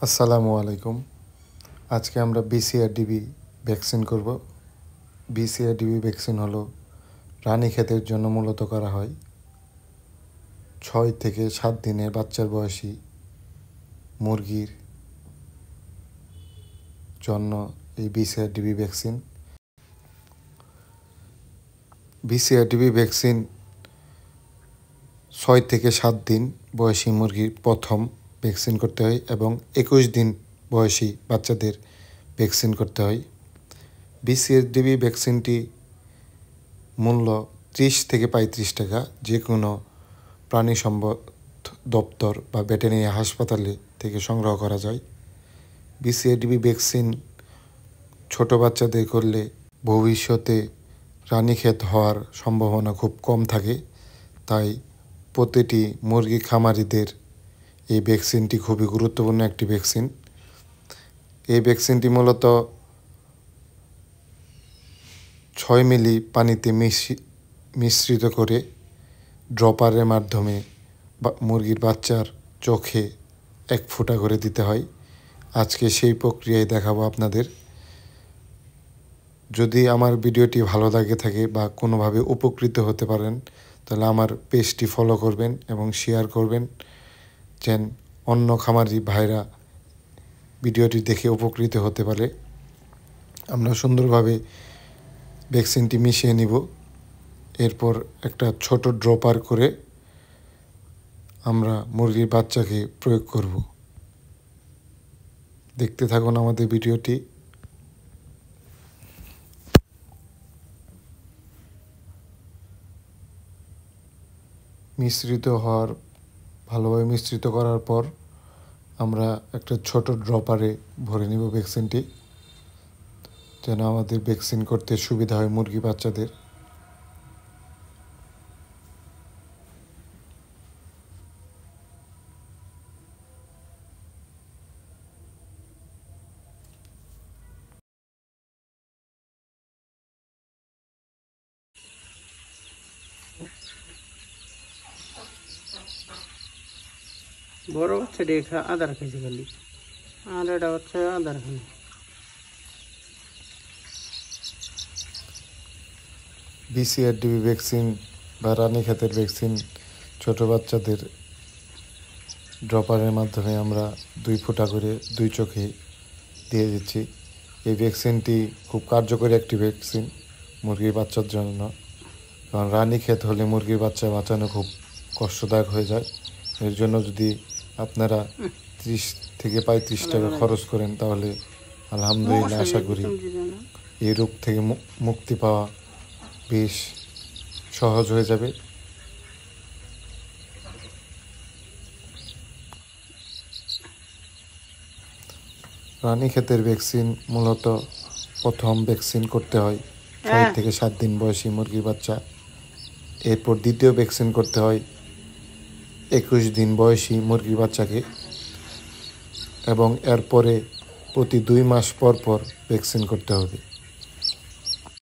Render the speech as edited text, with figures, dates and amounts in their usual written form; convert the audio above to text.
আসসালামু আলাইকুম। আজকে আমরা বিসিআরডিবি ভ্যাকসিন করব। বিসিআরডিবি ভ্যাকসিন হলো রানীক্ষেতের জন্য মূলত করা হয়। 6 থেকে 7 দিনের বাচ্চার বয়সী মুরগির জন্য এই বিসিআরডিবি ভ্যাকসিন। বিসিআরডিবি ভ্যাকসিন 6 থেকে 7 দিন বয়সী মুরগির প্রথম ভ্যাকসিন করতে হয় এবং 21 দিন বয়সী বাচ্চাদের ভ্যাকসিন করতে হয়। বিসিআরডিবি ভ্যাকসিনটি মূল্য 30 থেকে 35 টাকা। যে কোনো প্রাণী সম্পদ দপ্তর বা ভেটেরিনারি হাসপাতালে থেকে সংগ্রহ করা যায়। বিসিআরডিবি ভ্যাকসিন ছোট বাচ্চাদের করলে ভবিষ্যতে রানীক্ষেত হওয়ার সম্ভাবনা খুব কম থাকে, তাই প্রতিটি মুরগি খামারিদের এই ভ্যাকসিনটি খুবই গুরুত্বপূর্ণ একটি ভ্যাকসিন। এই ভ্যাকসিনটি মূলত 6 মিলি পানিতে মিশ্রিত করে ড্রপারের মাধ্যমে মুরগির বাচ্চার চোখে 1 ফোঁটা করে দিতে হয়। আজকে সেই প্রক্রিয়ায় দেখাবো আপনাদের। যদি আমার ভিডিওটি ভালো লাগে থাকে বা কোনোভাবে উপকৃত হতে পারেন, তাহলে আমার পেজটি ফলো করবেন এবং শেয়ার করবেন, যেন অন্য খামারি ভাইরা ভিডিওটি দেখে উপকৃত হতে পারে। আমরা সুন্দরভাবে ভ্যাকসিনটি মিশিয়ে নিব। এরপর একটা ছোট ড্রপার করে আমরা মুরগির বাচ্চাকে প্রয়োগ করব। দেখতে থাকুন আমাদের ভিডিওটি। ভালোভাবে মিশ্রিত করার পর আমরা একটা ছোট ড্রপারে ভরে নিব ভ্যাকসিনটি, যেন আমাদের ভ্যাকসিন করতে সুবিধা হয় মুরগি বাচ্চাদের। বড় বাচ্চা দেখা আদার খাইছে খালি, আর এটা হচ্ছে আদার খালি। বিসিআরডিবি ভ্যাকসিন বা রানীক্ষেতের ভ্যাকসিন ছোট বাচ্চাদের ড্রপারের মাধ্যমে আমরা 2 ফোঁটা করে 2 চোখে দিয়ে দিচ্ছি। এই ভ্যাকসিনটি খুব কার্যকরী একটি ভ্যাকসিন মুরগির বাচ্চার জন্য, কারণ রানীক্ষেত হলে মুরগির বাচ্চা বাঁচানো খুব কষ্টদায়ক হয়ে যায়। এর জন্য যদি আপনারা 30 থেকে 35 টাকা খরচ করেন, তাহলে আলহামদুলিল্লাহ আশা করি এই রোগ থেকে মুক্তি পাওয়া বেশ সহজ হয়ে যাবে। রানীক্ষেতের ভ্যাকসিন মূলত প্রথম ভ্যাকসিন করতে হয় 6 থেকে 7 দিন বয়সী মুরগির বাচ্চা। এরপর দ্বিতীয় ভ্যাকসিন করতে হয় 21 দিন বয়সী মুরগির বাচ্চাকে, এবং এরপরে প্রতি 2 মাস পর পর ভ্যাকসিন করতে হবে।